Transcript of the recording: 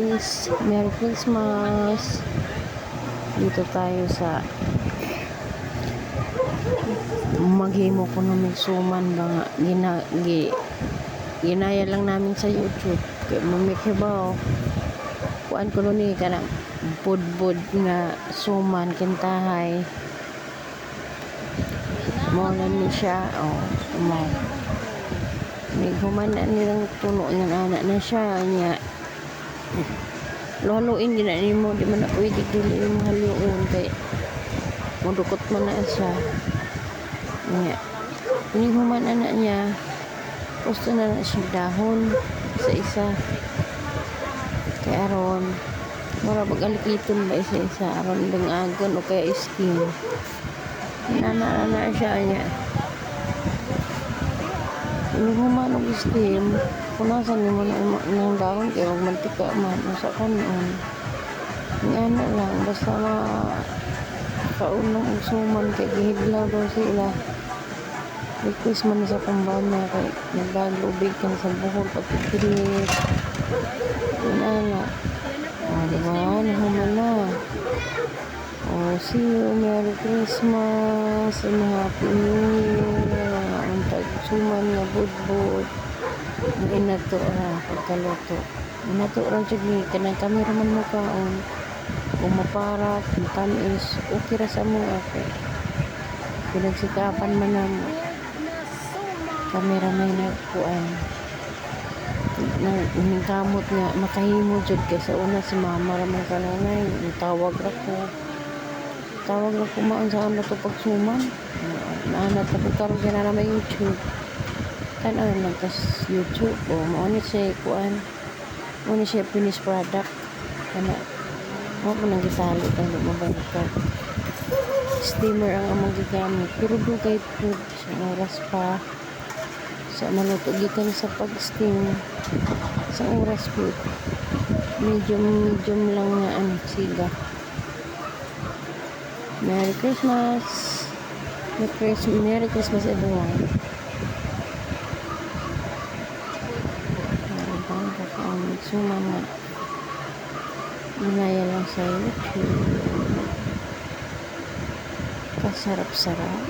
guys, Merry Christmas. Dito tayo sa maghimo ko ng migsuman ba nga ginaya lang namin sa YouTube kaya mamikibaw kuan ko ni kana budbud nga suman kintahay mo na ni siya mo may humana nilang tuno ng anak na siya niya haluin din na mo di man na pwede dili mo haluin kay mudukot man na siya niya ini human anak niya gusto na siya dahon sa isa kay aron mura pag-alikiton ba isa-isa aron dungagon o kaya skin na siya niya ini human og skin punasan ni mo ng dahon kay wag mantika man usa kanon ngano lang basta kaunong usuman kay gihidlaw daw sila request man sa kumbana kay nagbalubig kan sa buhol pagkikilit inana diba nahuman na see you, Merry Christmas and Happy New Year ang tagsuman nga budbud inato ra pagkaluto inato ra jud ni kanang kamera man mo kaon kung maparat tamis okay ra sa mga kay pinagsikapan man namo kamera may nagkuan nang kamot nga makahimo jud kay sa una si mama ra man kanunay tawag ra ko maun sa ano to pagsuman naanat na ko karon gyud na may YouTube kan lang tas YouTube mao ni siya kuan mao ni siya finished product kana mo nang gisali kang mabalik steamer ang among gigamit pero dugay food sa oras pa sa maluto gikan sa pag-steam sa oras po medium lang nga siga Merry Christmas Merry Christmas everyone parang kakaamit suman na ginaya lang sa YouTube kasarap-sarap